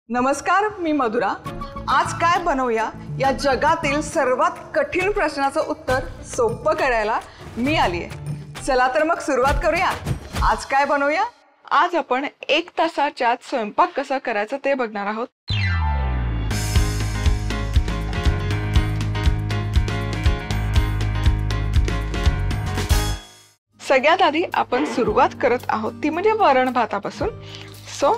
नमस्कार, मी मधुरा। आज काय बनवूया या जगातील सर्वात कठीण प्रश्नाचं उत्तर सोपं करायला मी आली आहे। चला तर मग सुरुवात करूया। आज काय बनवूया? आज आपण 1 तासाच्या आत स्वयंपाक कसा करायचा ते बघणार आहोत। सगळ्यात आधी आपण सुरुवात करत आहोत ती म्हणजे वरण भातापासून। सो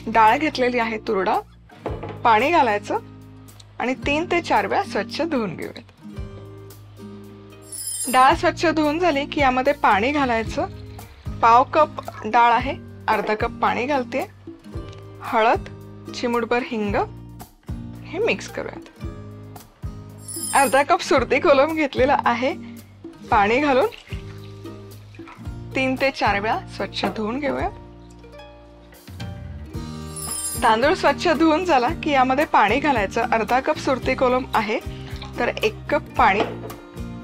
डाळ घेतलेली आहे तूर डाळ, पाणी घालायचं आणि 3 ते 4 वेळा स्वच्छ धुवून घेऊयात। डाळ स्वच्छ धुवून झाली की यामध्ये पाणी घालायचं। पाव कप डाळ आहे, अर्धा कप पाणी घालते। हळद, चिमूटभर हिंग हे मिक्स करूयात। अर्धा कप सुरती कोलम घेतलेला आहे, पाणी घालून 3 ते 4 वेळा स्वच्छ धुवून घेऊया। तांदूळ स्वच्छ धुवून झाला की यामध्ये पाणी घालायचं। अर्धा कप सुरती कोलम आहे तर 1 कप पाणी,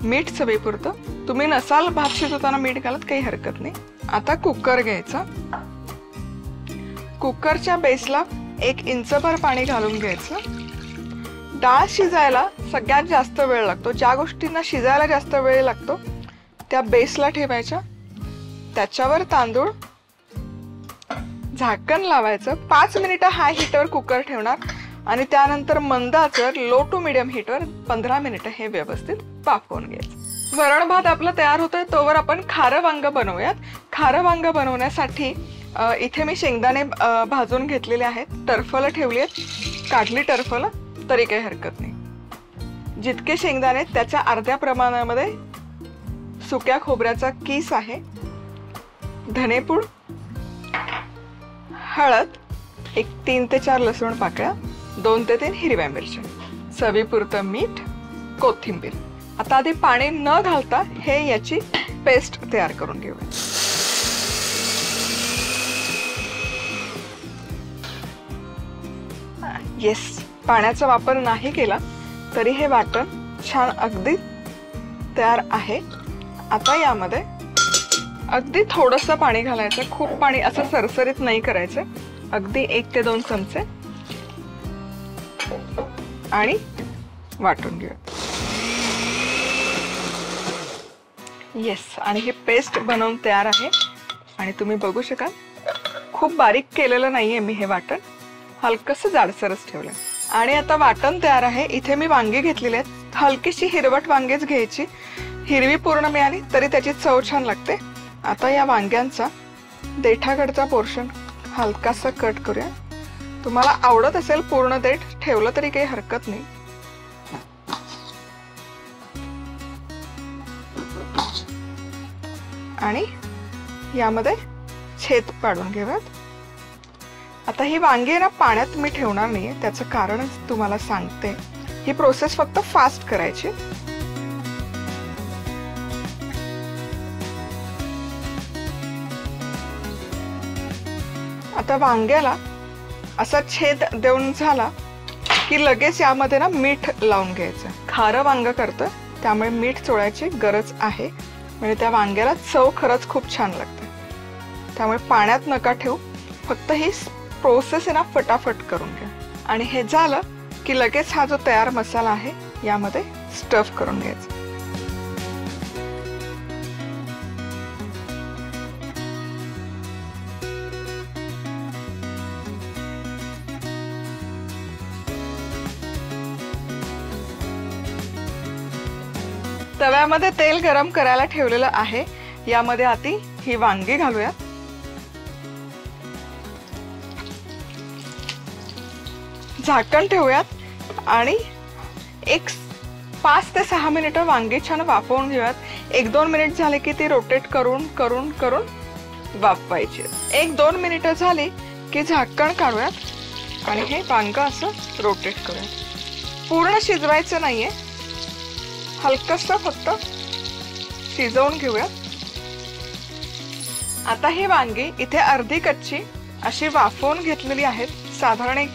मीठ चवीपुरतं। तुम्ही नसाल भात शिजवताना मीठ घालत काही हरकत नाही। आता कुकर घ्यायचा, कुकरच्या बेसला 1 इंचभर पाणी घालून घ्यायचं। डाळ शिजायला सगळ्यात जास्त वेळ लागतो, ज्या गोष्टींना शिजायला जास्त वेळ लागतो त्या बेसला ठेवायच्या, त्याच्यावर तांदूळ, झाकण लावायचं। 5 मिनिटं हाय हीटवर कुकर ठेवणार आणि त्यानंतर मंद आचेवर लो टू मीडियम हीटवर 15 मिनिटं हे व्यवस्थित वाफवून घ्यायचं। वरण भात आपलं तयार होतोय तोवर आपण खारं वांग बनवूयात। खारं वांग बनवण्यासाठी इथे मी शेंगदाणे भाजून घेतलेले आहेत, टरफलं ठेवली आहेत, काढली टरफलं तरी काही हरकत नाही। जितके शेंगदाणे त्याच्या अर्ध्या प्रमाणामध्ये सुक्या खोबऱ्याचा किस आहे, धनेपूड, हळद, 3 ते 4 लसूण पाकळ्या, 2 ते 3 हिरव्या मिरच्या, चवीपुरतं मीठ, कोथिंबीर। आता आधी पाणी न घालता हे याची पेस्ट तयार करून घेऊया। येस, पाण्याचा वापर नाही केला तरी हे वाटण छान अगदी तयार आहे। आता यामध्ये अगदी थोडंसं पाणी घालायचं, खूप पाणी असं सरसरीत नाही करायचं, अगदी 1 ते 2 चमचे आणि वाटून घेऊया। येस, आणि ही पेस्ट बनवून तयार आहे आणि तुम्ही बघू शकाल खूप बारीक केलेलं नाहीये मी, हे वाटण हलकंसं जाडसरच ठेवलं। आणि आता वाटण तयार आहे। इथे मी वांगी घेतलेली आहेत, हलकीशी हिरवट वांगीच घ्यायची, हिरवी पूर्ण मिळाली तरी त्याची चव छान लागते। आता या वांग्यांचा देठाकडचा पोर्शन हलकासा कट करूया। तुम्हाला आवडत असेल पूर्ण देठ ठेवलं तरी काही हरकत नाही। आणि यामध्ये छेद पाडून घेऊयात। आता ही वांगी ना पाण्यात मी ठेवणार नाहीये, त्याचं कारण तुम्हाला सांगते। ही प्रोसेस फक्त फास्ट करायची। आता वांग्याला असा छेद देऊन झाला की लगेच यामध्ये ना मीठ लावून घ्यायचं। खारं वांग करतं त्यामुळे मीठ चोळायची गरज आहे, म्हणजे त्या वांग्याला चव खरंच खूप छान लागते। त्यामुळे पाण्यात नका ठेवू, फक्त ही प्रोसेस आहे ना फटाफट करून घ्या। आणि हे झालं की लगेच हा जो तयार मसाला आहे यामध्ये स्टफ करून घ्यायचा। तव्यामध्ये तेल गरम करायला ठेवलेलं आहे, यामध्ये आधी ही वांगी घालूया। झाकण ठेवूयात आणि 5 ते 6 मिनिटं वांगी छान वाफवून घेऊयात। 1-2 मिनिट झाले की ती रोटेट करून करून करून वाफवायची। 1-2 मिनिटं झाली की झाकण काढूयात आणि हे वांग असं रोटेट करूयात। पूर्ण शिजवायचं नाहीये, हलकसं फक्त शिजवून घेऊयात। आता ही वांगी इथे अर्धी कच्ची अशी वाफवून घेतलेली आहेत, साधारण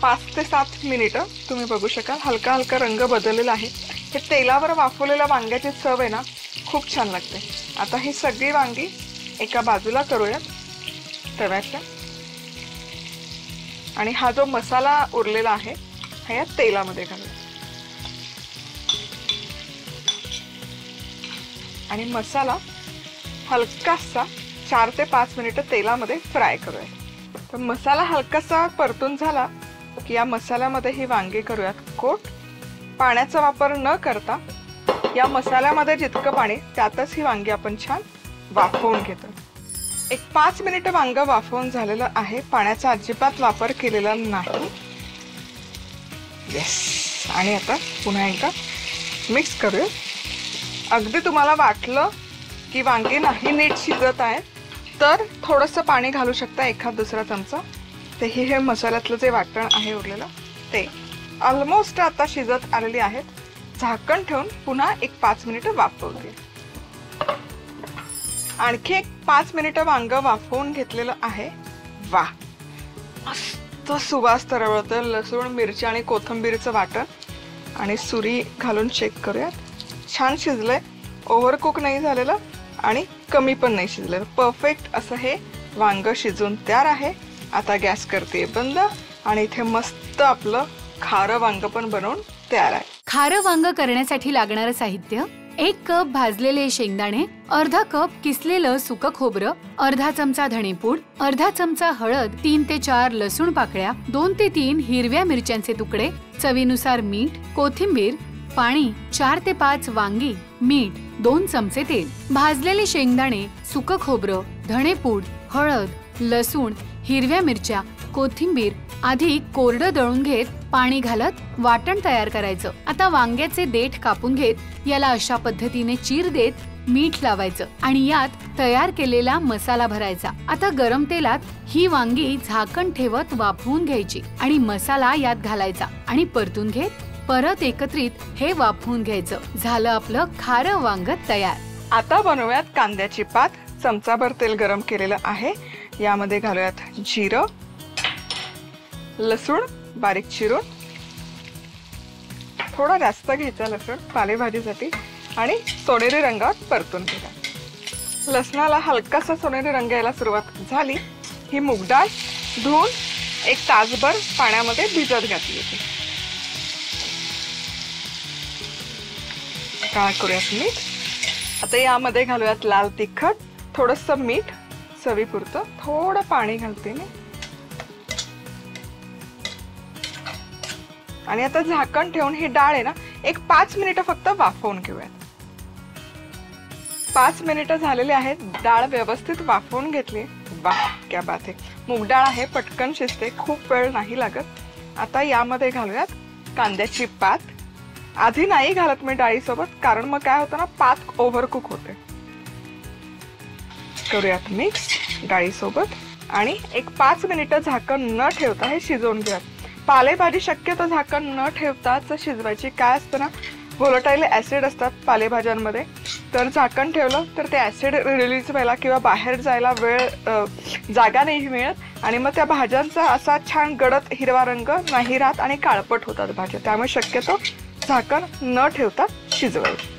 5 ते 7 मिनिटं। तुम्ही बघू शकाल हलका हलका रंग बदललेला आहे। हे तेलावर वाफवलेल्या वांग्याची चव आहे ना खूप छान लागते। आता ही सगळी वांगी एका बाजूला करूयात तव्याच्या। आणि हा जो मसाला उरलेला आहे हा या तेलामध्ये घालूया आणि मसाला हलकासा 4 ते 5 मिनिटं तेलामध्ये फ्राय करूया। तर मसाला हलकासा परतून झाला की या मसाल्यामध्ये ही वांगी करूयात कोट। पाण्याचा वापर न करता या मसाल्यामध्ये जितकं पाणी त्यातच ही वांगी आपण छान वाफवून घेतो। एक 5 मिनिटं वांग वाफवून झालेलं आहे, पाण्याचा अजिबात वापर केलेला नाही। येस, आणि आता पुन्हा एकदा मिक्स करूया। अगदी तुम्हाला वाटलं की वांगी नाही नीट शिजत आहे तर थोडंसं पाणी घालू शकता, एखाद दुसरा चमचा। ते हे मसाल्यातलं जे वाटण आहे उरलेलं ते ऑलमोस्ट आता शिजत आलेली आहेत। झाकण ठेवून पुन्हा एक 5 मिनिटं वाफवून घ्या। आणखी एक 5 मिनिटं वांग वाफवून घेतलेलं आहे। वा, मस्त सुवास तरवळतोय। लसूण, मिरची आणि कोथिंबीरचं वाटण आणि सुरी घालून चेक करूयात। छान शिजलंय, ओव्हरकुक नाही झालेलं आणि कमी पण नाही शिजलेलं, परफेक्ट असं हे वांग शिजून तयार आहे। आता गॅस करते बंद आणि इथे मस्त आपलं खारं वांग पण बनवून तयार आहे। खारं वांग करण्यासाठी लागणारं साहित्य: 1 कप भाजलेले शेंगदाणे, अर्धा कप किसलेलं सुकं खोबरं, अर्धा चमचा धणेपूड, अर्धा चमचा हळद, 3 ते 4 लसूण पाकळ्या, 2 ते 3 हिरव्या मिरच्यांचे तुकडे, चवीनुसार मीठ, कोथिंबीर, पाणी, 4 ते 5 वांगी, मीठ, 2 चमचे तेल। भाजलेले शेंगदाणे, सुकं खोबरं, धणेपूड, हळद, लसूण, हिरव्या मिरच्या, कोथिंबीर आधी कोरडं दळून घेत पाणी घालत वाटण तयार करायचं। आता वांग्याचे देठ कापून घेत याला अशा पद्धतीने चीर देत मीठ लावायचं आणि यात तयार केलेला मसाला भरायचा। आता गरम तेलात ही वांगी झाकण ठेवत वाफवून घ्यायची आणि मसाला यात घालायचा आणि परतून घेत परत एकत्रित हे वाफवून घ्यायचं। झालं आपलं खारं वांग तयार। आता बनवूयात कांद्याची पात। चमचाभर तेल गरम केलेलं आहे, यामध्ये घालूयात जिरं, लसूण बारीक चिरून, थोडा जास्त घ्यायचा लसूण पालेभाजीसाठी, आणि सोनेरी रंगात परतून घ्या। लसणाला हलकासा सोनेरी रंग यायला सुरुवात झाली ही मूग डाळ धुवून 1 तासभर पाण्यामध्ये भिजत घातली होती। काय करूयात मीठ। आता यामध्ये घालूयात लाल तिखट, थोडंसं मीठ चवीपुरतं, थोडं पाणी घालते मी आणि आता झाकण ठेवून ही डाळ आहे ना एक 5 मिनिटं फक्त वाफवून घेऊयात। 5 मिनिटं झालेली आहेत, डाळ व्यवस्थित वाफवून घेतली। वाह, क्या बात आहे। मूग डाळ आहे, पटकन शिजते, खूप वेळ नाही लागत। आता यामध्ये घालूयात कांद्याची पात। आधी नाही घालत मी डाळीसोबत, कारण मग काय होतं ना पात ओव्हरकुक होते। करूयात मिक्स डाळीसोबत आणि एक 5 मिनिटं झाकण न ठेवता हे शिजवून घ्यात। पालेभाजी शक्यतो झाकण न ठेवताच शिजवायची। काय असतं ना, व्होलेटाईल ऍसिड असतात पालेभाज्यांमध्ये, तर झाकण ठेवलं तर ते ऍसिड रिलीज व्हायला किंवा बाहेर जायला जागा नाही मिळत आणि मग त्या भाज्यांचा असा छान गडद हिरवा रंग नाही राहत आणि काळपट होतात भाज्या। त्यामुळे शक्यतो झाकण न ठेवता शिजवायचं।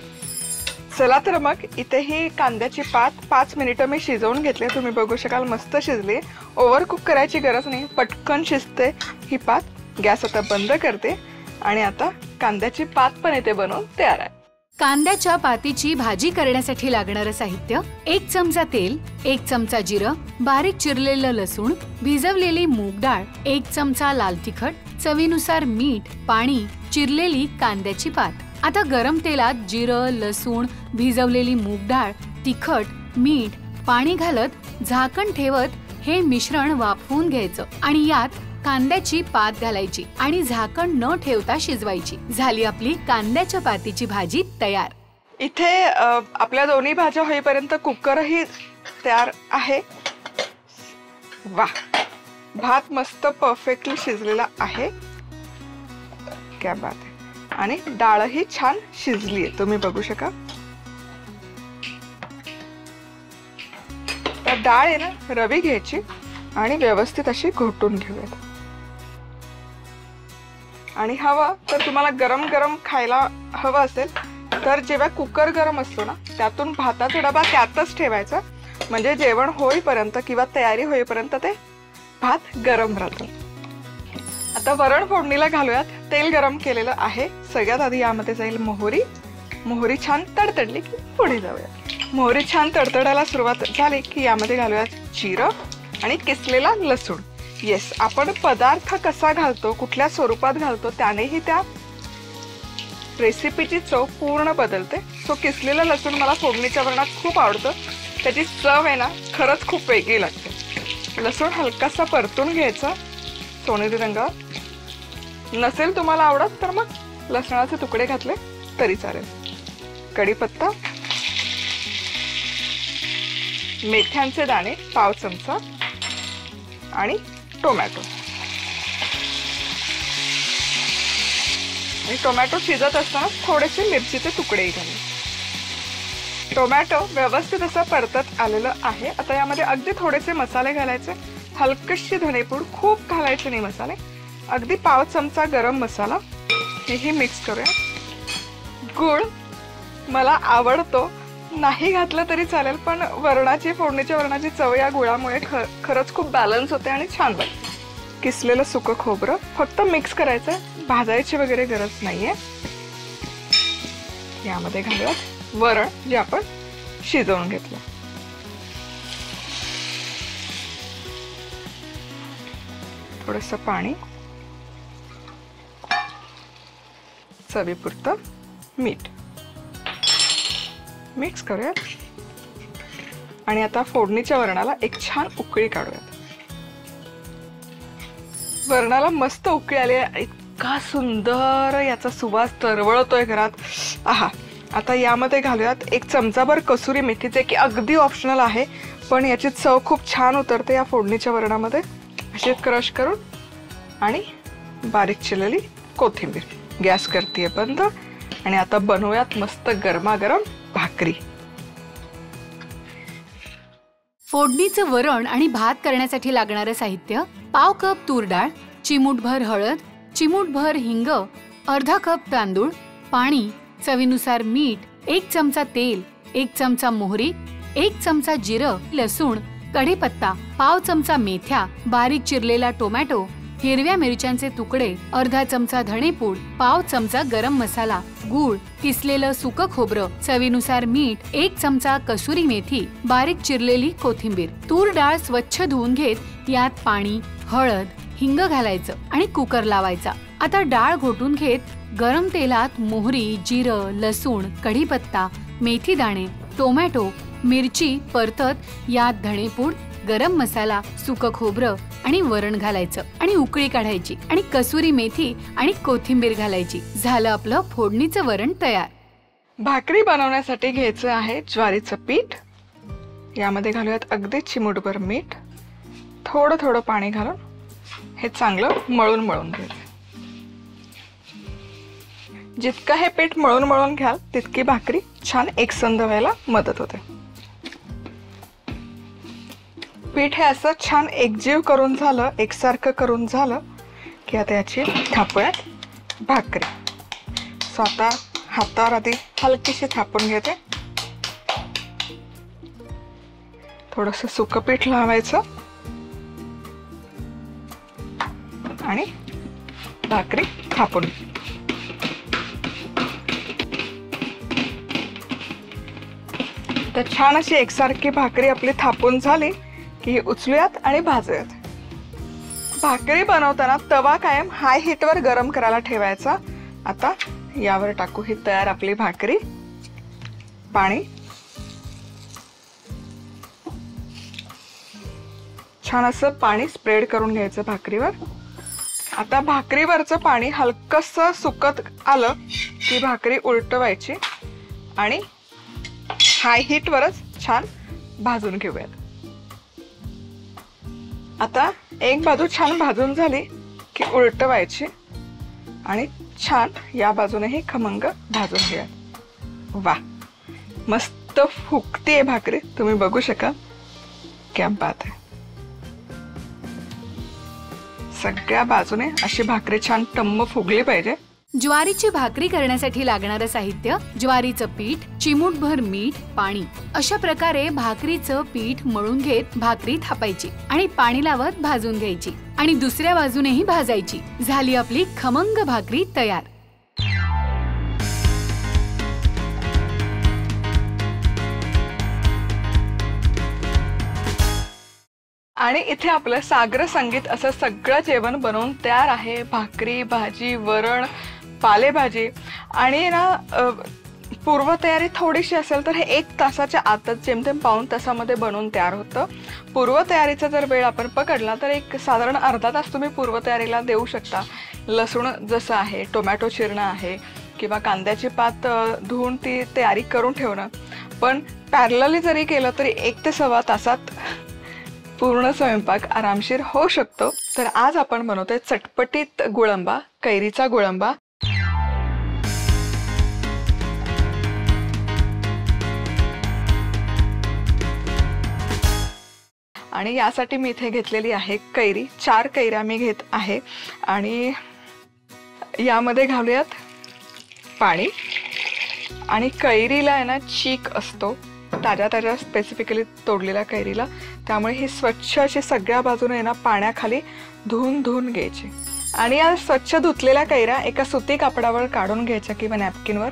चला तर मग इथे ही कांद्याची पात 5 मिनिटं मी शिजवून घेतली, तुम्ही बघू शकाल मस्त शिजली। ओव्हरकुक करायची गरज नाही, पटकन शिजते ही पात। गॅस आता बंद करते आणि आता कांद्याची पात पण इथे बनवून तयार आहे। कांद्याच्या पातीची भाजी करण्यासाठी लागणारं साहित्य: 1 चमचा तेल, 1 चमचा जिरं, बारीक चिरलेलं लसूण, भिजवलेली मूग डाळ, 1 चमचा लाल तिखट, चवीनुसार मीठ, पाणी, चिरलेली कांद्याची पात। आता गरम तेलात जिरं, लसूण, भिजवलेली मूग डाळ, तिखट, मीठ, पाणी घालत झाकण ठेवत हे मिश्रण वाफवून घ्यायचं आणि यात कांद्याची पात घालायची आणि झाकण न ठेवता शिजवायची। झाली आपली कांद्याच्या पातीची भाजी तयार। इथे आपल्या दोन्ही भाज्या होईपर्यंत कुकरही तयार आहे। वाह, भात मस्त परफेक्टली शिजलेला आहे, क्या बात आहे। आणि डाळही छान शिजली आहे, तुम्ही बघू शका। तर डाळ आहे ना रवी घ्यायची आणि व्यवस्थित अशी घोटून घेऊयात। आणि हवं तर तुम्हाला गरम गरम खायला हवं असेल तर जेव्हा कुकर गरम असतो ना त्यातून भाताचा डबा त्यातच ठेवायचा, म्हणजे जेवण होईपर्यंत किंवा तयारी होईपर्यंत ते भात गरम राहतं। आता वरण फोडणीला घालूयात. तेल गरम केलेलं आहे. सगळ्यात आधी यामध्ये जाईल मोहरी. मोहरी छान तडतडली की पुढे जाऊयात. मोहरी छान तडतडायला सुरुवात झाली की यामध्ये घालूयात जिरं आणि किसलेला लसूण. येस, आपण पदार्थ कसा घालतो, कुठल्या स्वरूपात घालतो त्यानेही त्या रेसिपीची चव पूर्ण बदलते. सो किसलेलं लसूण मला फोडणीच्या वरणात खूप आवडतं. त्याची चव आहे ना खरंच खूप वेगळी लागते. लसूण हलकासा परतून घ्यायचा सोनेरी रंगावर. नसेल तुम्हाला आवडत तर मग लसणाचे तुकडे घातले तरी चालेल. कढीपत्ता, मेथ्यांचे दाणे पाव चमचा आणि टोमॅटो. आणि टोमॅटो शिजत असताना थोडेसे मिरचीचे तुकडेही घालू. टोमॅटो व्यवस्थित असं परतत आलेलं आहे. आता यामध्ये अगदी थोडेसे मसाले घालायचे. हलकीशी धणेपूड, खूप घालायचे नाही मसाले. अगदी पाव चमचा गरम मसाला. हेही मिक्स करूया. गूळ मला आवडतो, नाही घातलं तरी चालेल, पण फोडणीच्या वरणाची चव या गुळामुळे खरंच खूप बॅलन्स होते आणि छान बनते. किसलेलं सुकं खोबरं फक्त मिक्स करायचं, भाजायची वगैरे गरज नाहीये. यामध्ये घालूयात वरण जे आपण शिजवून घेतलं. थोडंसं पाणी, चवीपुरतं मीठ मिक्स करूयात. आणि आता फोडणीच्या वरणाला एक छान उकळी काढूयात. वरणाला मस्त उकळी आली आहे. इतका सुंदर याचा सुवास तरवळतोय घरात. आहा. आता यामध्ये घालूयात एक चमचाभर कसुरी मेथी, जे की अगदी ऑप्शनल आहे, पण याची चव खूप छान उतरते या फोडणीच्या वरणामध्ये. अशी क्रश करून आणि बारीक चिरलेली कोथिंबीर. गॅस करतेय बंद. आणि आता बनवूयात मस्त गरमागरम भाकरी. फोडणीचं वरण आणि भात करण्यासाठी लागणारं साहित्य: पाव कप तूर डाळ, चिमूटभर हळद, चिमूटभर हिंग, अर्धा कप तांदूळ, पाणी, चवीनुसार मीठ, 1 चमचा तेल, 1 चमचा मोहरी, 1 चमचा जिरं, लसूण, कढीपत्ता, पाव चमचा मेथ्या, बारीक चिरलेला टोमॅटो, हिरव्या मिरच्यांचे तुकडे, अर्धा चमचा धणेपूड, पाव चमचा गरम मसाला, गूळ, किसलेलं सुकं खोबरं, चवीनुसार मीठ, 1 चमचा कसुरी मेथी, बारीक चिरलेली कोथिंबीर. तूर डाळ स्वच्छ धुवून घेत यात पाणी, हळद, हिंग घालायचं आणि कुकर लावायचा. आता डाळ घोटून घेत गरम तेलात मोहरी, जिरं, लसूण, कढीपत्ता, मेथी दाणे, टोमॅटो, मिरची परतत यात धणेपूड, गरम मसाला, सुकं खोबरं आणि वरण घालायचं आणि उकळी काढायची आणि कसुरी मेथी आणि कोथिंबीर घालायची. झालं आपलं फोडणीचं वरण तयार. भाकरी बनवण्यासाठी घ्यायचं आहे ज्वारीचं पीठ. यामध्ये घालूयात अगदी चिमूटभर मीठ. थोडं थोडं पाणी घालून हे चांगलं मळून घ्यायचं. जितकं हे पीठ मळून घ्याल तितकी भाकरी छान एकसंध व्हायला मदत होते. पीठ हे असं छान एकजीव करून झालं, एकसारखं करून झालं की आता याची थापूयात भाकरी. स्वतः हातावर आधी हलकीशी थापून घेते. थोडंसं सुकं पीठ लावायचं आणि भाकरी थापून. तर छान अशी एकसारखी भाकरी आपली थापून झाली की उचलूयात आणि भाजूयात. भाकरी बनवताना तवा कायम हाय हीटवर गरम करायला ठेवायचा. आता यावर टाकू ही तयार आपली भाकरी. पाणी छान असं पाणी स्प्रेड करून घ्यायचं भाकरीवर. आता भाकरीवरचं पाणी हलकसं सुकत आलं की भाकरी उलटवायची आणि हाय हीटवरच छान भाजून घेऊयात. आता एक बाजू छान भाजून झाली की उलटवायची आणि छान या बाजूनेही खमंग भाजून घेऊयात. वा, मस्त फुगतीये भाकरी, तुम्ही बघू शकाल. क्या बात आहे. सगळ्या बाजूने अशी भाकरी छान टम्म फुगली पाहिजे. ज्वारीची भाकरी करण्यासाठी लागणारं साहित्य: ज्वारीचं पीठ, चिमूटभर मीठ, पाणी. अशा प्रकारे भाकरीचं पीठ मळून घेत भाकरी थापायची आणि पाणी लावत भाजून घ्यायची आणि दुसऱ्या बाजूनेही भाजायची. झाली आपली खमंग भाकरी तयार. आणि इथे आपलं सागर संगीत असं सगळं जेवण बनवून तयार आहे. भाकरी, भाजी, वरण, पालेभाजी. आणि ना पूर्वतयारी थोडीशी असेल तर हे 1 तासाच्या आतच जेमतेम पाऊण तासामध्ये बनवून तयार होतं. पूर्वतयारीचा जर वेळ आपण पकडला तर एक साधारण अर्धा तास तुम्ही पूर्वतयारीला देऊ शकता. लसूण जसं आहे, टोमॅटो चिरणं आहे किंवा कांद्याची पात धुवून ती तयारी करून ठेवणं. पण पॅरलली जरी केलं तरी 1 ते सव्वा तासात पूर्ण स्वयंपाक आरामशीर होऊ शकतो. तर आज आपण बनवतोय चटपटीत गुळंबा, कैरीचा गुळंबा. आणि यासाठी मी इथे घेतलेली आहे कैरी. 4 कैऱ्या मी घेत आहे आणि यामध्ये घालूयात पाणी. आणि कैरीला आहे ना चीक असतो, ताज्या स्पेसिफिकली तोडलेल्या कैरीला. त्यामुळे ही स्वच्छ अशी सगळ्या बाजूने ना पाण्याखाली धुवून घ्यायची. आणि या स्वच्छ धुतलेल्या कैऱ्या एका सुती कापडावर काढून घ्यायच्या किंवा नॅपकिनवर,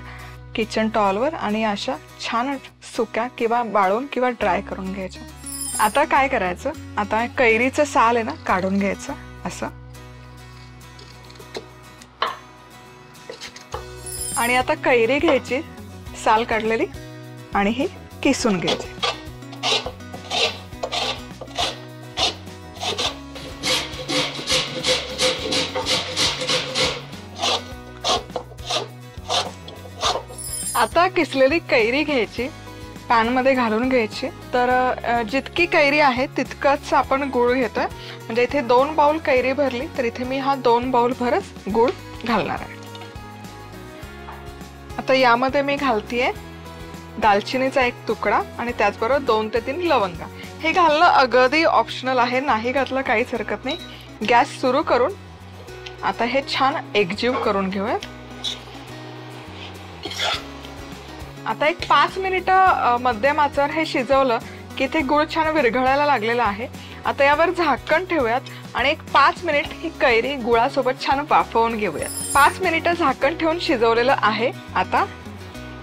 किचन टॉलवर. आणि अशा छान सुक्या किंवा वाळून किंवा ड्राय करून घ्यायच्या. आता काय करायचं, आता कैरीचं साल आहे ना काढून घ्यायचं असं. आणि आता कैरी घ्यायची साल काढलेली आणि ही किसून घ्यायची. आता किसलेली कैरी घ्यायची, पॅन मध्ये घालून घ्यायची. तर जितकी कैरी आहे तितकंच आपण गूळ घेतोय. म्हणजे इथे 2 बाउल कैरी भरली तर इथे मी हा 2 बाउल भरच गूळ घालणार आहे. आता यामध्ये मी घालतीये दालचिनीचा 1 तुकडा आणि त्याचबरोबर 2 ते 3 लवंगा. हे घालणं अगदी ऑप्शनल आहे, नाही घातलं काहीच हरकत नाही. गॅस सुरू करून आता हे छान एकजीव करून घेऊयात. आता एक 5 मिनिटं मध्यम आचेवर हे शिजवलं की ते गूळ छान विरघळायला लागलेला आहे. आता यावर झाकण ठेवूयात आणि एक 5 मिनिट ही कैरी गुळासोबत छान वाफवून घेऊयात. 5 मिनिटं झाकण ठेवून शिजवलेलं आहे. आता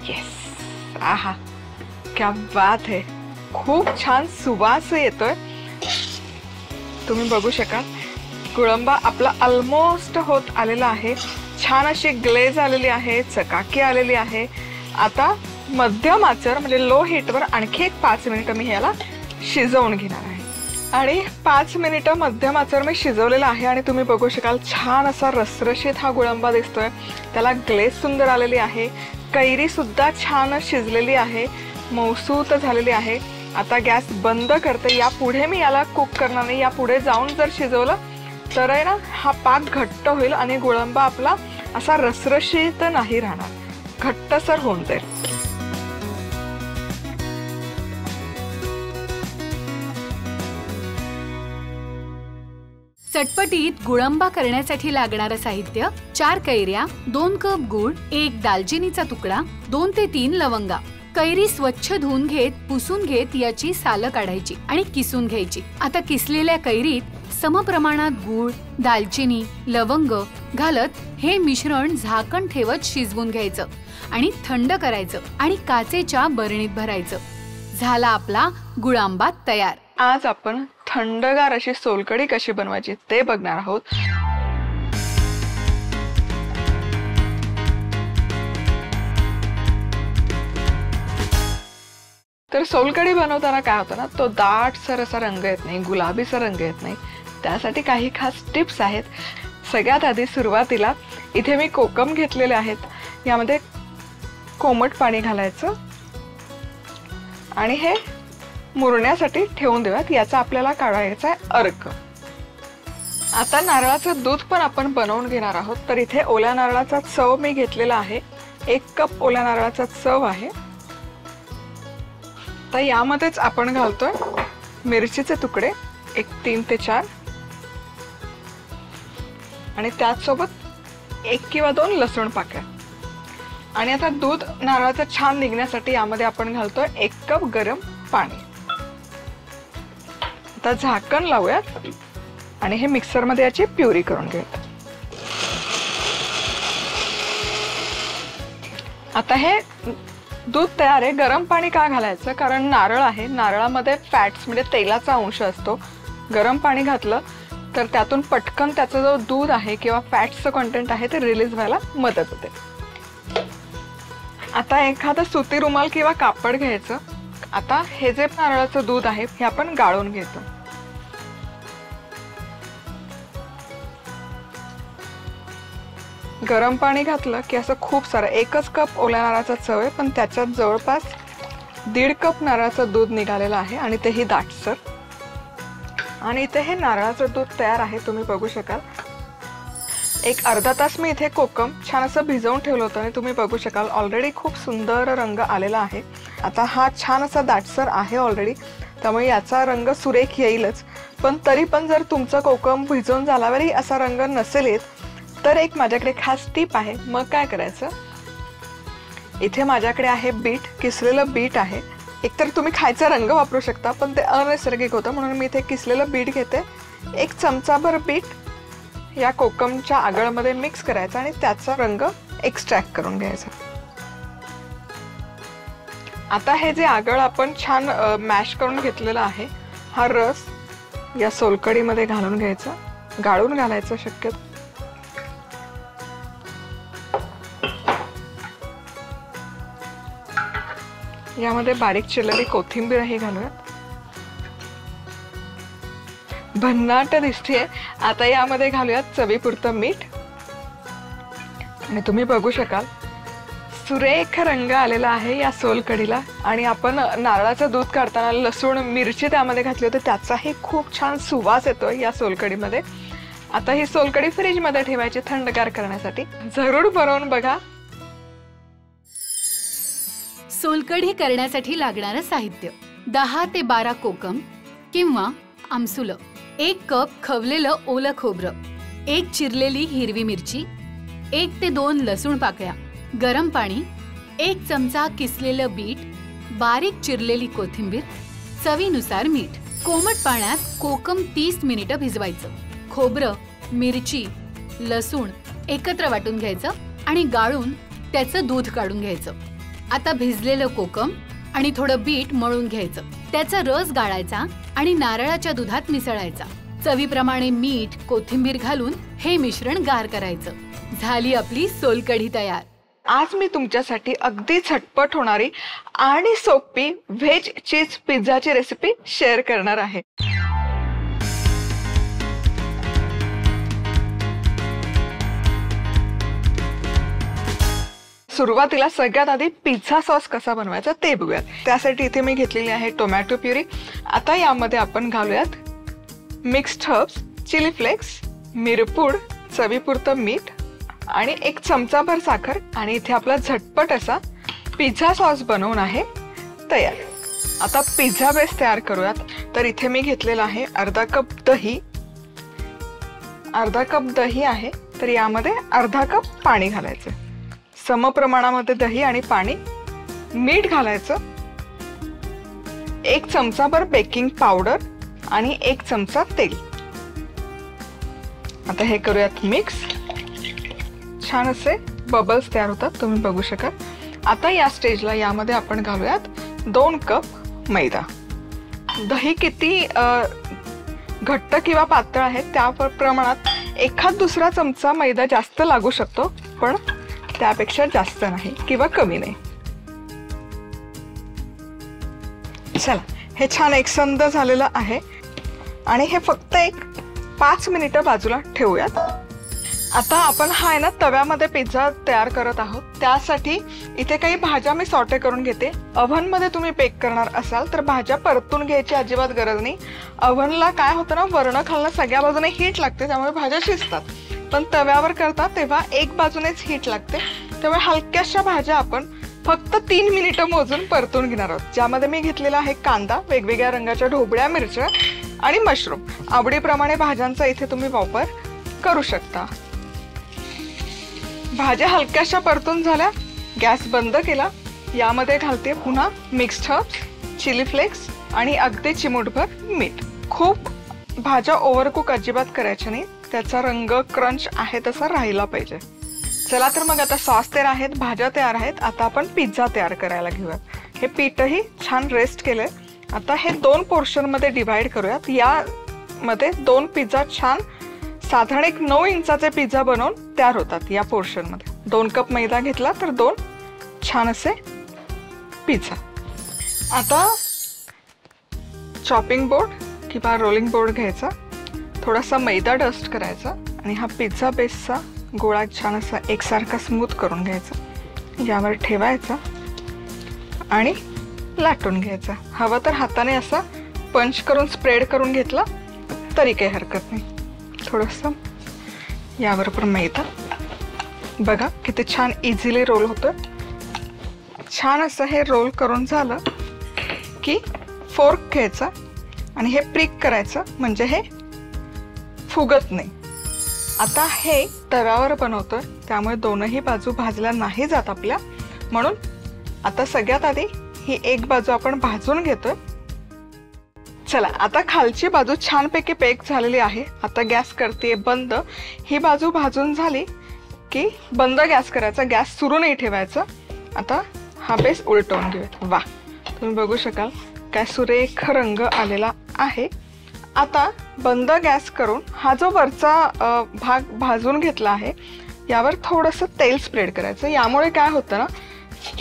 येस, आहा क्या बात है, खूप छान सुवास येतोय. तुम्ही बघू शकाल गुळंबा आपला ऑलमोस्ट होत आलेला आहे. छान अशी ग्लेज आलेली आहे, चकाकी आलेली आहे. आता मध्यम आचेवर म्हणजे लो हीटवर आणखी एक 5 मिनिटं मी याला शिजवून घेणार आहे. आणि 5 मिनिटं मध्यम आचेवर मी शिजवलेला आहे. आणि तुम्ही बघू शकाल छान असा रसरशीत हा गुळंबा दिसतोय. त्याला ग्लेज सुंदर आलेली आहे. कैरी सुद्धा छान शिजलेली आहे, मऊसूत झालेली आहे. आता गॅस बंद करते. यापुढे मी याला कुक करणार नाही. यापुढे जाऊन जर शिजवलं तर आहे ना हा पाक घट्ट होईल आणि गुळंबा आपला असा रसरशीत नाही राहणार, घट्टसर होऊन जाईल. चटपटीत गुळंबा करण्यासाठी लागणारं साहित्य: 4 कैऱ्या, 2 कप गूळ, 1 दालचिनीचा तुकडा, 2 ते 3 लवंगा. कैरी स्वच्छ धुवून घेत पुसून घेत याची सालं काढायची आणि किसून घ्यायची. आता किसलेल्या कैरीत समप्रमाणात गूळ, दालचिनी, लवंग घालत हे मिश्रण झाकण ठेवत शिजवून घ्यायचं आणि थंड करायचं आणि काचेच्या बरणीत भरायचं. झाला आपला गुळांबा तयार. आज आपण थंडगार अशी सोलकढी कशी बनवायची ते बघणार आहोत. तर सोलकढी बनवताना काय होतं ना, तो दाटसर असा रंग येत नाही, गुलाबीचा रंग येत नाही. त्यासाठी काही खास टिप्स आहेत. सगळ्यात आधी सुरुवातीला इथे मी कोकम घेतलेले आहेत. यामध्ये कोमट पाणी घालायचं आणि हे मुरण्यासाठी ठेवून देऊयात. याचा आपल्याला काढायचा आहे अर्क. आता नारळाचं दूध पण आपण बनवून घेणार आहोत. तर इथे ओल्या नारळाचा चव मी घेतलेला आहे. 1 कप ओल्या नारळाचा चव आहे. तर यामध्येच आपण घालतोय मिरचीचे तुकडे 3 ते 4 आणि त्याचसोबत 1 किंवा 2 लसूण पाकळ्या. आणि आता दूध नारळाचं छान निघण्यासाठी यामध्ये आपण घालतोय 1 कप गरम पाणी. आता झाकण लावूयात आणि हे मिक्सरमध्ये याची प्युरी करून घेऊयात. आता हे दूध तयार आहे. गरम पाणी का घालायचं? कारण नारळ आहे, नारळामध्ये फॅट्स म्हणजे तेलाचा अंश असतो. गरम पाणी घातलं तर त्यातून पटकन त्याचं जो दूध आहे किंवा फॅट्सचं कंटेंट आहे ते रिलीज व्हायला मदत होते. आता एखादा सुती रुमाल किंवा कापड घ्यायचं. आता हे जे नारळाचं दूध आहे हे आपण गाळून घ्यायचं. गरम पाणी घातलं की असं खूप सारं, 1च कप ओल्या नारळाचा चव आहे पण त्याच्यात जवळपास 1.5 कप नारळाचं दूध निघालेलं आहे आणि तेही दाटसर. आणि इथे हे नारळाचं दूध तयार आहे, तुम्ही बघू शकाल. एक अर्धा तास मी इथे कोकम छान असं भिजवून ठेवलं होतं आणि तुम्ही बघू शकाल ऑलरेडी खूप सुंदर रंग आलेला आहे. आता हा छान असा दाटसर आहे ऑलरेडी, त्यामुळे याचा रंग सुरेख येईलच. पण तरी पण जर तुमचं कोकम भिजवून झाल्यावरही असा रंग नसेल येत तर एक माझ्याकडे खास टीप आहे. मग काय करायचं, इथे माझ्याकडे आहे बीट, किसलेलं बीट आहे. एकतर तुम्ही खायचा रंग वापरू शकता पण ते अनैसर्गिक होतं, म्हणून मी इथे किसलेलं बीट घेते. 1 चमचाभर बीट या कोकमच्या आगळमध्ये मिक्स करायचा आणि त्याचा रंग एक्स्ट्रॅक्ट करून घ्यायचा. आता हे जे आगळ आपण छान मॅश करून घेतलेला आहे, हा रस या सोलकडीमध्ये घालून घ्यायचा, गाळून घालायचा शक्यतो. यामध्ये बारीक चिरलेली कोथिंबीरही घालूयात. भन्नाट दिसतेय. आता यामध्ये घालूयात चवीपुरतं मीठ आणि तुम्ही बघू शकाल सुरेख रंग आलेला आहे या सोलकडीला. आणि आपण नारळाचं दूध काढताना लसूण मिरची त्यामध्ये घातली होती, त्याचाही खूप छान सुवास येतो या सोलकडीमध्ये. आता ही सोलकडी फ्रीजमध्ये ठेवायची थंडगार करण्यासाठी. जरूर बनवून बघा. सोलकढी करण्यासाठी लागणारं साहित्य: 10 ते 12 कोकम किंवा आमसुलं, 1 कप खवलेलं ओलं खोबरं, 1 चिरलेली हिरवी मिरची, 1 ते 2 लसूण पाकळ्या, गरम पाणी, 1 चमचा किसलेलं बीट, बारीक चिरलेली कोथिंबीर, चवीनुसार मीठ. कोमट पाण्यात कोकम 30 मिनिटं भिजवायचं. खोबरं, मिरची, लसूण एकत्र वाटून घ्यायचं आणि गाळून त्याचं दूध काढून घ्यायचं. आता भिजलेलं कोकम आणि थोडं बीट मळून घ्यायचं. त्याचा रस गाळायचा आणि नारळाच्या दुधात मिसळायचा. चवीप्रमाणे मीठ, कोथिंबीर घालून हे मिश्रण गार करायचं. झाली आपली सोलकढी तयार. आज मी तुमच्यासाठी अगदी झटपट होणारी आणि सोपी व्हेज चीज पिझ्झाची रेसिपी शेअर करणार आहे. सुरुवातीला सगळ्यात आधी पिझ्झा सॉस कसा बनवायचा ते बघूयात. त्यासाठी इथे मी घेतलेली आहे टोमॅटो प्युरी. आता यामध्ये आपण घालूयात मिक्स्ड हर्ब्स, चिली फ्लेक्स, मिरपूड, चवीपुरतं मीठ आणि 1 चमचाभर साखर. आणि इथे आपला झटपट असा पिझ्झा सॉस बनवून आहे तयार. आता पिझ्झा बेस तयार करूयात. तर इथे मी घेतलेला आहे अर्धा कप दही. अर्धा कप दही आहे तर यामध्ये अर्धा कप पाणी घालायचं. समप्रमाणामध्ये दही आणि पाणी. मीठ घालायचं. 1 चमचाभर बेकिंग पावडर आणि 1 चमचा तेल. आता हे करूयात मिक्स. छान असे बबल्स तयार होतात, तुम्ही बघू शकाल. आता या स्टेजला यामध्ये आपण घालूयात 2 कप मैदा. दही किती घट्ट किंवा पातळ आहे त्या प्रमाणात एखाद दुसरा चमचा मैदा जास्त लागू शकतो, पण त्यापेक्षा जास्त नाही किंवा कमी नाही. चला, हे छान एकसंध झालेलं आहे आणि हे फक्त 5 मिनिटं बाजूला ठेवूयात. आता आपण हा आहे ना तव्यामध्ये पिझ्झा तयार करत आहोत. त्यासाठी इथे काही भाज्या मी सॉटे करून घेते. ओव्हनमध्ये तुम्ही बेक करणार असाल तर भाज्या परतून घ्यायची अजिबात गरज नाही. ओव्हनला काय होतं ना, वर्ण खालनं सगळ्या बाजूने हीट लागते, त्यामुळे भाज्या शिजतात. पण तव्यावर करता तेव्हा एक बाजूनेच हीट लागते, त्यामुळे हलक्याशा भाज्या आपण फक्त 3 मिनिटं मोजून परतून घेणार आहोत. ज्यामध्ये मी घेतलेला आहे कांदा, वेगवेगळ्या रंगाच्या ढोबळ्या मिरच्या आणि मशरूम. आवडीप्रमाणे भाज्यांचा इथे तुम्ही वापर करू शकता. भाज्या हलक्याशा परतून झाल्या, गॅस बंद केला. यामध्ये घालते पुन्हा मिक्स्ड हर्ब्स, चिली फ्लेक्स आणि अगदी चिमूटभर मीठ. खूप भाज्या ओव्हरकुक अजिबात करायच्या नाही, त्याचा रंग क्रंच आहे तसा राहिला पाहिजे. चला तर मग आता सॉस तयार आहेत, भाज्या तयार आहेत. आता आपण पिझ्झा तयार करायला घेऊयात. हे पीठही छान रेस्ट केलंय. आता हे 2 पोर्शनमध्ये डिवाइड करूयात. यामध्ये 2 पिझ्झा छान साधारण एक 9 इंचाचे पिझ्झा बनवून तयार होतात. या पोर्शनमध्ये 2 कप मैदा घेतला तर 2 छान असे पिझ्झा. आता चॉपिंग बोर्ड किंवा रोलिंग बोर्ड घ्यायचा, थोडासा मैदा डस्ट करायचा आणि हा पिझ्झा बेसचा गोळा छान असा एकसारखा स्मूथ करून घ्यायचा. यावर ठेवायचा आणि लाटून घ्यायचा. हवं तर हाताने असा पंच करून स्प्रेड करून घेतला तरी काही हरकत नाही. थोडंसं यावर पण मैदा. बघा किती छान इझिली रोल होतं. छान असं हे रोल करून झालं की फोर्क घ्यायचा आणि हे प्रिक करायचं, म्हणजे हे फुगत नाही. आता हे तव्यावर बनवतोय त्यामुळे दोनही बाजू भाजल्या नाही जात आपल्या, म्हणून आता सगळ्यात आधी ही एक बाजू आपण भाजून घेतोय. चला आता खालची बाजू छानपैकी बेक झालेली आहे. आता गॅस करते बंद. ही बाजू भाजून झाली की बंद गॅस करायचा, गॅस सुरू नाही ठेवायचा. आता हा बेस उलटवून घेऊयात. वा, तुम्ही बघू शकाल काय सुरेख रंग आलेला आहे. आता बंद गॅस करून हा जो वरचा भाग भाजून घेतला आहे यावर थोडंसं तेल स्प्रेड करायचं. यामुळे काय होतं ना,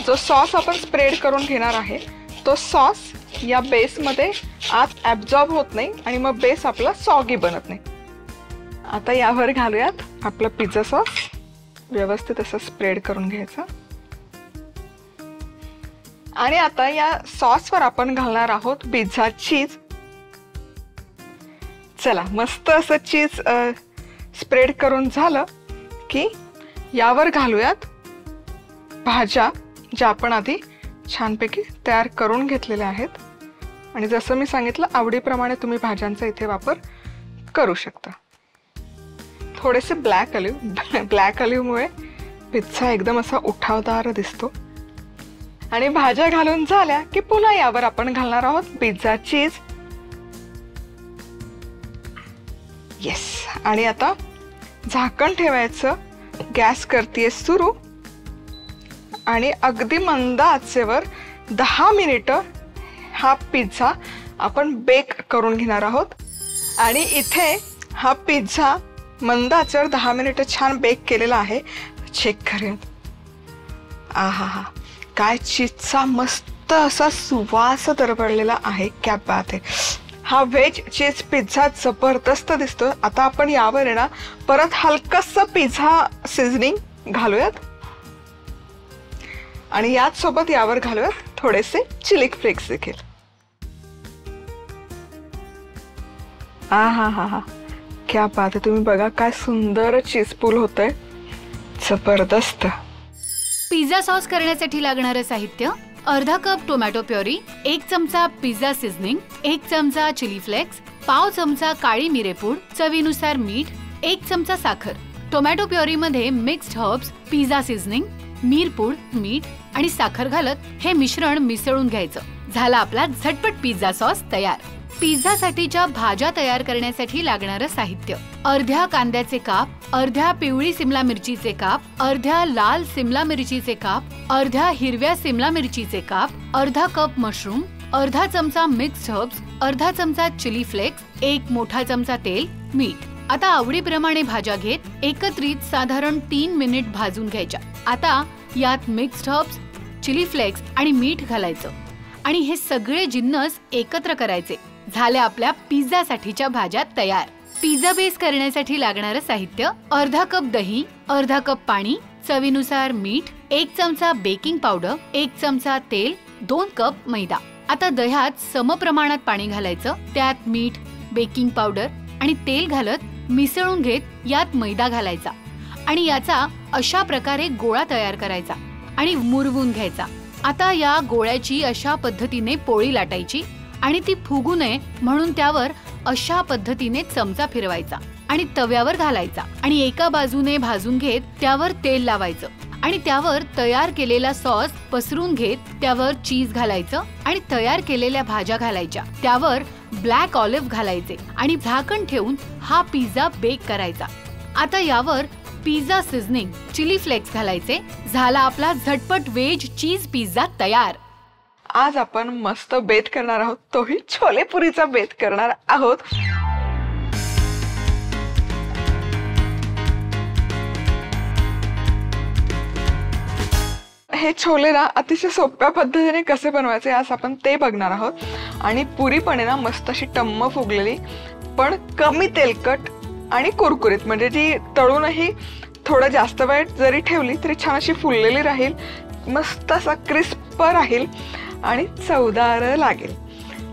जो सॉस आपण स्प्रेड करून घेणार आहे तो सॉस या बेसमध्ये आत ॲब्झॉर्ब होत नाही आणि मग बेस आपला सॉगी बनत नाही. आता यावर घालूयात आपला पिझ्झा सॉस. व्यवस्थित असं स्प्रेड करून घ्यायचं आणि आता या सॉसवर आपण घालणार आहोत पिझ्झा चीज. चला मस्त असं चीज स्प्रेड करून झालं की यावर घालूयात भाज्या ज्या आपण आधी छानपैकी तयार करून घेतलेल्या आहेत. आणि जसं मी सांगितलं आवडीप्रमाणे तुम्ही भाज्यांचा इथे वापर करू शकता. थोडेसे ब्लॅक ऑलिव्हमुळे पिझ्झा एकदम असा उठावदार दिसतो. आणि भाज्या घालून झाल्या की पुन्हा यावर आपण घालणार आहोत पिझ्झा चीज. येस, आणि आता झाकण ठेवायचं. गॅस करतेय सुरू आणि अगदी मंद आचेवर 10 मिनिटं हा पिझ्झा आपण बेक करून घेणार आहोत. आणि इथे हा पिझ्झा मंद आचेवर 10 मिनिटं छान बेक केलेला आहे. चेक करूयात. आहा हा, काय चीजचा मस्त असा सुवास दरवळलेला आहे. क्या बात आहे. हा व्हेज चीज पिझ्झा जबरदस्त दिसतो. आता आपण यावर आहे ना परत हलकंसं पिझ्झा सीझनिंग घालूयात आणि याच सोबत यावर घालूयात थोडेसे चिली फ्लेक्स देखील. हा, क्या बात आहे. तुम्ही बघा काय सुंदर चीज पूल होतंय. जबरदस्त. पिझ्झा सॉस करण्यासाठी लागणारं साहित्य: अर्धा कप टोमॅटो प्युरी, 1 चमचा पिझ्झा सीझनिंग, 1 चमचा चिली फ्लेक्स, पाव चमचा काळी मिरेपूड, चवीनुसार मीठ, 1 चमचा साखर. टोमॅटो प्युरीमध्ये मिक्स्ड हर्ब्स, पिझ्झा सीझनिंग, मिरपूड, मीठ आणि साखर घालत हे मिश्रण मिसळून घ्यायचं. झाला आपला झटपट पिझ्झा सॉस तयार. पिझ्झासाठीच्या भाज्या तयार करण्यासाठी लागणारं साहित्य: अर्ध्या कांद्याचे काप, अर्ध्या पिवळी सिमला मिरचीचे काप, अर्ध्या लाल सिमला मिरचीचे काप, अर्ध्या हिरव्या सिमला मिरचीचे काप, अर्धा कप मशरूम, अर्धा चमचा मिक्स्ड हर्ब्स, अर्धा चमचा चिली फ्लेक्स, 1 मोठा चमचा तेल, मीठ. आता आवडीप्रमाणे भाज्या घेत एकत्रित साधारण 3 मिनिट भाजून घ्यायच्या. आता यात मिक्स्ड हर्ब्स, चिली फ्लेक्स आणि मीठ घालायचं आणि हे सगळे जिन्नस एकत्र करायचे. झाल्या आपल्या पिझ्झासाठीच्या भाज्या तयार. पिझ्झा बेस करण्यासाठी लागणारं साहित्य: अर्धा कप दही, अर्धा कप पाणी, चवीनुसार मीठ, 1 चमचा बेकिंग पावडर, 1 चमचा तेल, 2 कप मैदा. आता दह्यात समप्रमाणात पाणी घालायचं. त्यात मीठ, बेकिंग पावडर आणि तेल घालत मिसळून घेत यात मैदा घालायचा आणि याचा अशा प्रकारे गोळा तयार करायचा आणि मुरवून घ्यायचा. आता या गोळ्याची अशा पद्धतीने पोळी लाटायची आणि ती फुगू नये म्हणून त्यावर अशा पद्धतीने चमचा फिरवायचा. आणि तव्यावर घालायचा आणि एका बाजूने भाजून घेत त्यावर तेल लावायचं आणि त्यावर तयार केलेला सॉस पसरून घेत त्यावर चीज घालायचं आणि तयार केलेल्या भाज्या घालायच्या, त्यावर ब्लॅक ऑलिव्ह घालायचे आणि झाकण ठेवून हा पिझ्झा बेक करायचा। आता यावर पिझ्झा सीझनिंग चिली फ्लेक्स घालायचे। झाला आपला झटपट व्हेज चीज पिझ्झा तयार। आज आपण मस्त बेत करणार आहोत, तोही छोले पुरीचा बेत करणार आहोत। हे छोले ना अतिशय सोप्या पद्धतीने कसे बनवायचे आज आपण ते बघणार आहोत। आणि पुरी पण आहे ना मस्त अशी टम्म फुगलेली, पण कमी तेलकट आणि कुरकुरीत, म्हणजे जी तळूनही थोडं जास्त वेळ जरी ठेवली तरी छान अशी फुललेली राहील, मस्त असा क्रिस्प राहील आणि चवदार लागेल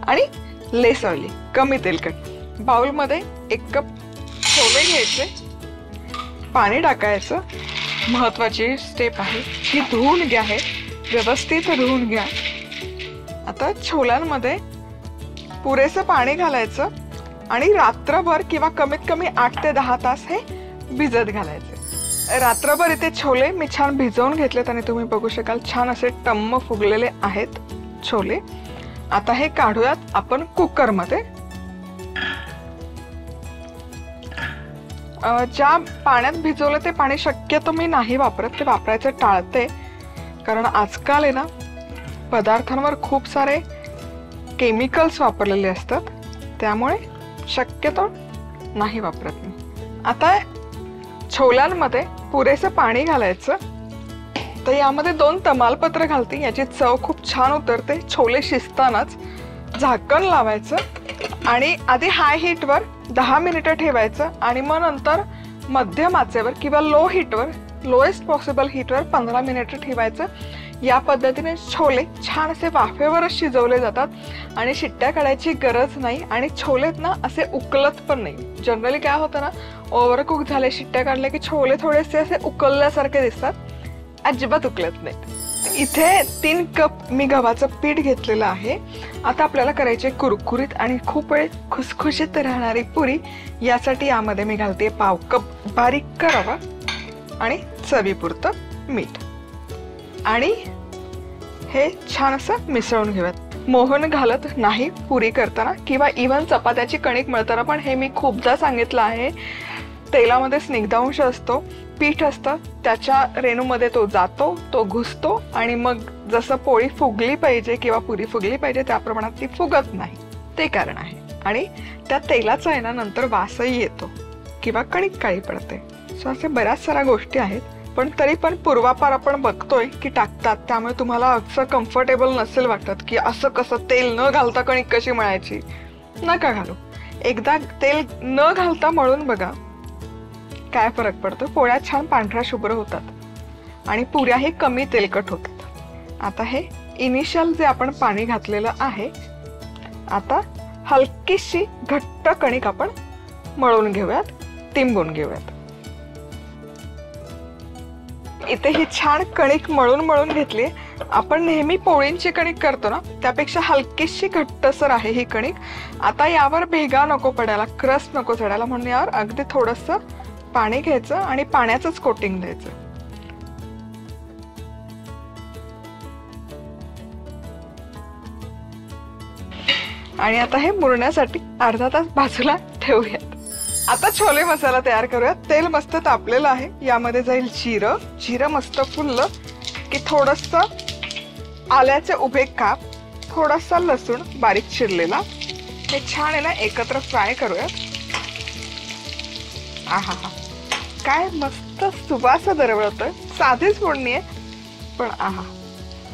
आणि लेस ऑइली, कमी तेलकट। बाउलमध्ये 1 कप छोले घ्यायचे, पाणी टाकायचं। महत्वाची स्टेप आहे की धुवून घ्या, हे व्यवस्थित धुवून घ्या। आता छोल्यांमध्ये पुरेसं पाणी घालायचं आणि रात्रभर किंवा कमीत कमी 8 ते 10 तास हे भिजत घालायचे। रात्रभर इथे छोले मी छान भिजवून घेतलेत आणि तुम्ही बघू शकाल छान असे टम्म फुगलेले आहेत छोले। आता हे काढूयात आपण कुकरमध्ये। ज्या पाण्यात भिजवलं ते पाणी शक्यतो मी नाही वापरत, ते वापरायचं टाळते, कारण आजकाल आहे ना पदार्थांवर खूप सारे केमिकल्स वापरलेले असतात, त्यामुळे शक्यतो नाही वापरत मी। आता छोल्यांमध्ये पुरेसं पाणी घालायचं, तर यामध्ये 2 तमालपत्र घालते, याची चव खूप छान उतरते छोले शिजतानाच। झाकण लावायचं आणि आधी हाय हीटवर 10 मिनिटं ठेवायचं आणि मग नंतर मध्यम आचेवर किंवा लो हीटवर, लोएस्ट पॉसिबल हीटवर 15 मिनिटं ठेवायचं। या पद्धतीने छोले छान असे वाफेवरच शिजवले जातात आणि शिट्ट्या काढायची गरज नाही आणि छोलेत ना असे उकलत पण नाही। जनरली काय होतं ना, ओव्हरकुक झाले, शिट्ट्या काढले की छोले थोडेसे असे उकलल्यासारखे दिसतात, अजिबात उकलत नाहीत। इथे 3 कप मी गव्हाचं पीठ घेतलेलं आहे। आता आपल्याला करायचे कुरकुरीत आणि खूप वेळ खुसखुशीत राहणारी पुरी। यासाठी यामध्ये मी घालते पाव कप बारीक रवा आणि चवीपुरतं मीठ आणि हे छान असं मिसळून घेऊयात। मोहन घालत नाही पुरी करताना किंवा इव्हन चपात्याची कणिक मळताना, पण हे मी खूपदा सांगितलं आहे, तेलामध्ये स्निग्धांश असतो, पीठ असतं, त्याच्या रेणूमध्ये तो जातो, तो घुसतो आणि मग जसं पोळी फुगली पाहिजे किंवा पुरी फुगली पाहिजे त्या प्रमाणात ती फुगत नाही, ते कारण आहे। आणि त्या तेलाचा आहे ना नंतर वासही येतो किंवा कणिक काळी पडते। सो असे बऱ्याच साऱ्या गोष्टी आहेत, पण तरी पण पूर्वापार आपण बघतोय की टाकतात, त्यामुळे तुम्हाला असं कम्फर्टेबल नसेल वाटत की असं कसं तेल न घालता कणिक कशी मळायची। नका घालू, एकदा तेल न घालता मळून बघा काय फरक पडतो। पोळ्या छान पांढऱ्या शुभ्र होतात आणि पुऱ्याही कमी तेलकट होतात। आता हे इनिशियल जे आपण पाणी घातलेलं आहे, आता हलकीशी घट्ट कणिक आपण मळून घेऊयात, तिंबून घेऊयात। इथे ही छान कणिक मळून घेतली। आपण नेहमी पोळींची कणिक करतो ना, त्यापेक्षा हलकीशी घट्टसर आहे ही कणिक। आता यावर भेगा नको पडायला, क्रस्ट नको चढायला, म्हणून यावर अगदी थोडंसं पाणी घ्यायचं आणि पाण्याचंच कोटिंग द्यायचं। आणि आता हे मुरण्यासाठी अर्धा तास बाजूला ठेवूयात। आता छोले मसाला तयार करूयात। तेल मस्त तापलेलं आहे, यामध्ये जाईल जिरं। जिरं मस्त फुललं की थोडंसं आल्याचे उभे काप, थोडासा लसूण बारीक चिरलेला, हे छान आहे ना एकत्र फ्राय करूयात। आहा हा, काय मस्त सुवास दरवळतोय। साधीच फोडणी आहे पण आहा।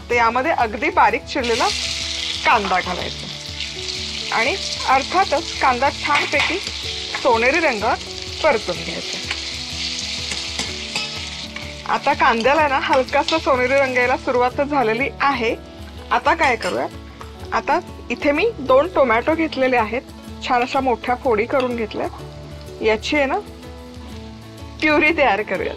तर यामध्ये अगदी बारीक चिरलेला कांदा घालायचा आणि अर्थातच कांदा छानपैकी सोनेरी रंगावर परतून घ्यायचा। आता कांद्याला ना हलकासा सोनेरी रंग यायला सुरुवात झालेली आहे। आता काय करूया, आता इथे मी 2 टोमॅटो घेतलेले आहेत, छान अशा मोठ्या फोडी करून घेतल्या। याची आहे ना प्युरी तयार करूया।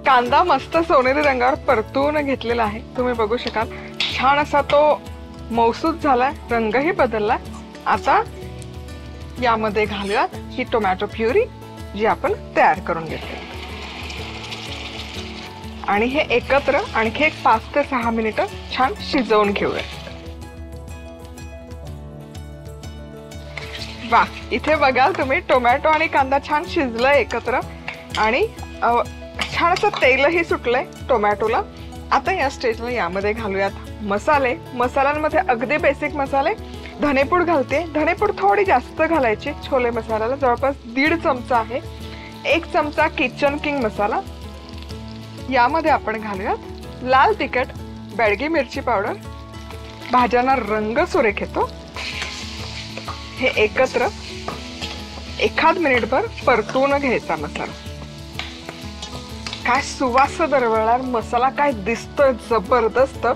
कांदा मस्त सोनेरी रंगावर परतून घेतलेला आहे, तुम्ही बघू शकाल। छान असा तो मऊसूत झालाय, रंगही बदललाय. आता यामध्ये घालूयात ही टोमॅटो प्युरी जी आपण तयार करून घेतली आणि हे एकत्र आणखी एक 5 ते 6 मिनिटं छान शिजवून घेऊया. वा, इथे बघाल तुम्ही टोमॅटो आणि कांदा छान शिजलाय एकत्र आणि छान असं तेलही सुटलंय टोमॅटोला. आता या स्टेजला यामध्ये घालूयात मसाले. मसाल्यांमध्ये अगदी बेसिक मसाले. धनेपूड घालते. धनेपूड थोडी जास्त घालायची छोले मसाल्याला, जवळपास 1.5 चमचा आहे. 1 चमचा किचन किंग मसाला. यामध्ये आपण घालूयात लाल तिखट, बेडगी मिरची पावडर. भाज्यांना रंग सुरेख येतो. हे एकत्र 1 मिनिटभर परतून घ्यायचा मसाला. काय सुवास दरवळणार, मसाला काय दिसतोय जबरदस्त.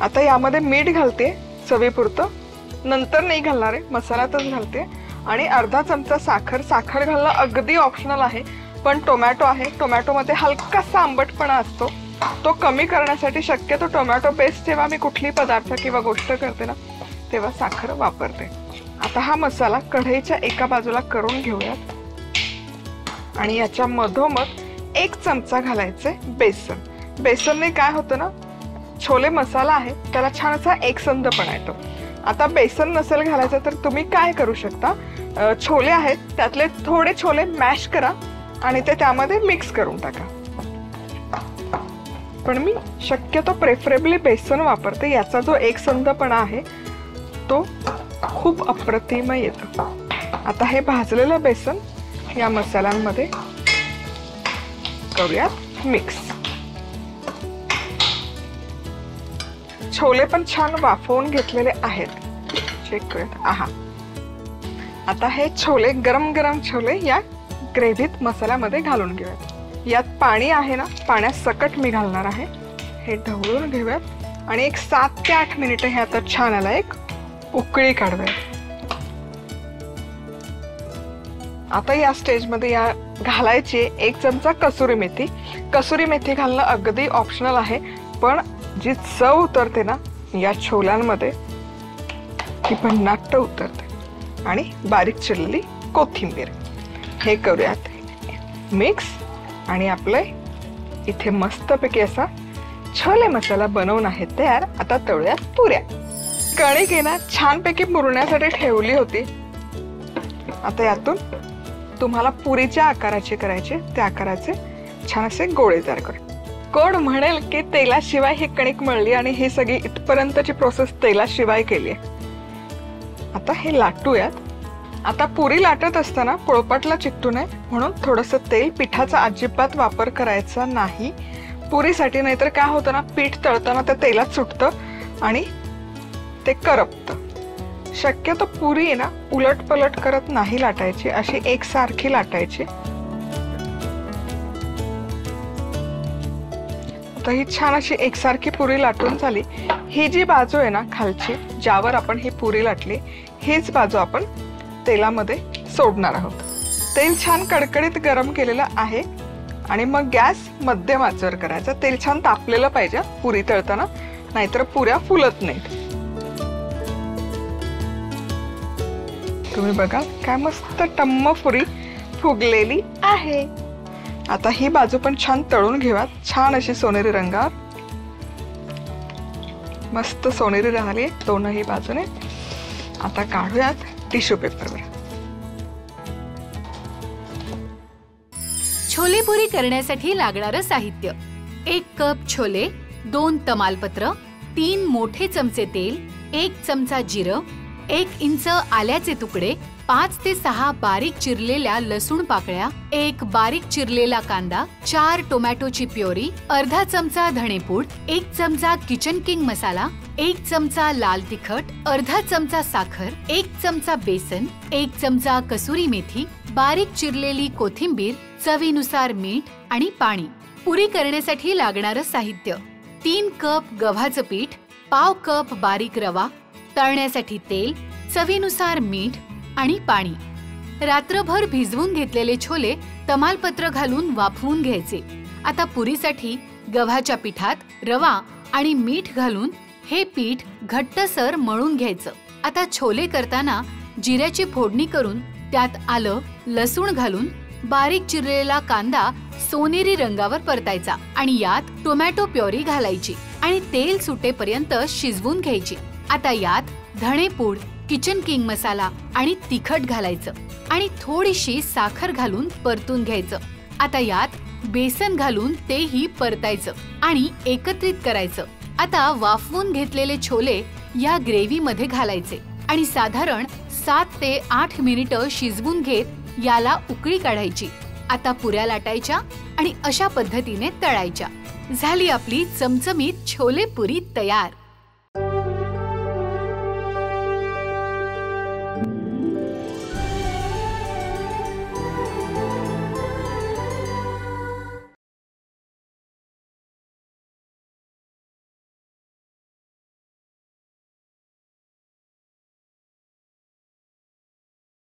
आता यामध्ये मीठ घालते चवीपुरतं, नंतर नाही घालणार आहे, मसाल्यातच घालते. आणि अर्धा चमचा साखर. साखर घालणं अगदी ऑप्शनल आहे, पण टोमॅटो आहे, टोमॅटोमध्ये हलकासा आंबटपणा असतो, तो कमी करण्यासाठी शक्यतो टोमॅटो पेस्ट जेव्हा मी कुठली पदार्थ किंवा गोष्ट करते ना तेव्हा साखर वापरते. आता हा मसाला कढईच्या एका बाजूला करून घेऊयात आणि याच्या मधोमध 1 चमचा घालायचे बेसन. बेसनने काय होतं ना, छोले मसाला आहे त्याला छान असा एकसंधपणा येतो. आता बेसन नसेल घालायचं तर तुम्ही काय करू शकता, छोले आहेत त्यातले थोडे छोले मॅश करा आणि ते त्यामध्ये मिक्स करून टाका. पण मी शक्यतो प्रेफरेबली बेसन वापरते. याचा जो एकसंधपणा आहे तो खूप अप्रतिम येतो. आता हे भाजलेलं बेसन या मसाल्यांमध्ये करूयात मिक्स. छोले पण छान वाफवून घेतलेले आहेत, चेक करूयात. आहा, आता हे छोले गरम गरम छोले या ग्रेव्हीत मसाल्यामध्ये घालून घेऊयात. यात पाणी आहे ना, पाण्यासकट मी घालणार आहे. हे ढवळून घेऊयात आणि एक 7 ते 8 मिनिटं हे आता छान आला एक उकळी काढूयात. आता या स्टेजमध्ये या घालायची 1 चमचा कसुरी मेथी. कसुरी मेथी घालणं अगदी ऑप्शनल आहे, पण जी चव उतरते ना या छोल्यांमध्ये ती भन्नाट उतरते. आणि बारीक चिरलेली कोथिंबीर हे करूयात मिक्स. आणि आपले इथे मस्तपैकी असा छोले मसाला बनवून आहे तयार. आता तळूयात पुऱ्या. कणिक आहे ना छानपैकी मुरण्यासाठी ठेवली होती. आता यातून तुम्हाला पुरीच्या आकाराचे करायचे, त्या आकाराचे छान असे गोळे तयार करा. कोण म्हणेल की तेलाशिवाय ही कणिक मळली आणि ही सगळी इथपर्यंतची प्रोसेस तेलाशिवाय केली आहे. आता हे लाटूयात. आता पुरी लाटत असताना पोळपाटला चिकटू नये म्हणून थोडंसं तेल, पिठाचा अजिबात वापर करायचा नाही पुरीसाठी, नाहीतर काय होतं ना, पीठ तळताना त्या तेलात सुटतं आणि ते करपतं. शक्यतो पुरी आहे ना उलट पलट करत नाही लाटायची, अशी एकसारखी लाटायची. तर ही छान अशी एकसारखी पुरी लाटून झाली. ही जी बाजू आहे ना खालची, ज्यावर आपण ही पुरी लाटली, हीच बाजू आपण तेलामध्ये सोडणार आहोत. तेल छान कडकडीत गरम केलेलं आहे आणि मग गॅस मध्यम आचेवर करायचा. तेल छान तापलेलं पाहिजे पुरी तळताना, नाहीतर पुऱ्या फुलत नाहीत. तुम्ही बघा काय मस्त टम्म पुरी फुगलेली आहे. आता ही बाजू पण छान तळून घेऊयात, छान अशी सोनेरी रंगावर. मस्त सोनेरी राहिली दोनही बाजूने. आता काढूयात टिश्यू पेपरवर. छोले पुरी करण्यासाठी लागणारं साहित्य: 1 कप छोले, 2 तमालपत्र, 3 मोठे चमचे तेल, 1 चमचा जिरं, 1 इंच आल्याचे तुकडे, 5 ते 6 बारीक चिरलेल्या लसूण पाकळ्या, 1 बारीक चिरलेला कांदा, 4 टोमॅटोची प्युरी, अर्धा चमचा धणेपूड, 1 चमचा किचन किंग मसाला, 1 चमचा लाल तिखट, अर्धा चमचा साखर, 1 चमचा बेसन, 1 चमचा कसुरी मेथी, बारीक चिरलेली कोथिंबीर, चवीनुसार मीठ आणि पाणी. पुरी करण्यासाठी लागणारं साहित्य: 3 कप गव्हाचं पीठ, पाव कप बारीक रवा, तळण्यासाठी तेल, चवीनुसार मीठ आणि पाणी. रात्रभर भिजवून घेतलेले छोले तमालपत्र घालून वाफवून घ्यायचे. आता पुरीसाठी गव्हाच्या पिठात रवा आणि मीठ घालून हे पीठ घट्टसर मळून घ्यायचं. आता छोले करताना जिऱ्याची फोडणी करून त्यात आलं, लसूण घालून बारीक चिरलेला कांदा सोनेरी रंगावर परतायचा आणि यात टोमॅटो प्युरी घालायची आणि तेल सुटेपर्यंत शिजवून घ्यायची. आता यात धणेपूड, किचन किंग मसाला आणि तिखट घालायचं आणि थोडीशी साखर घालून परतून घ्यायचं. आता यात बेसन घालून तेही परतायचं आणि एकत्रित करायचं. आता वाफवून घेतलेले छोले या ग्रेव्ही मध्ये घालायचे आणि साधारण 7 ते 8 मिनिटं शिजवून घेत याला उकळी काढायची. आता पुऱ्या लाटायच्या आणि अशा पद्धतीने तळायच्या. झाली आपली चमचमीत छोले पुरी तयार.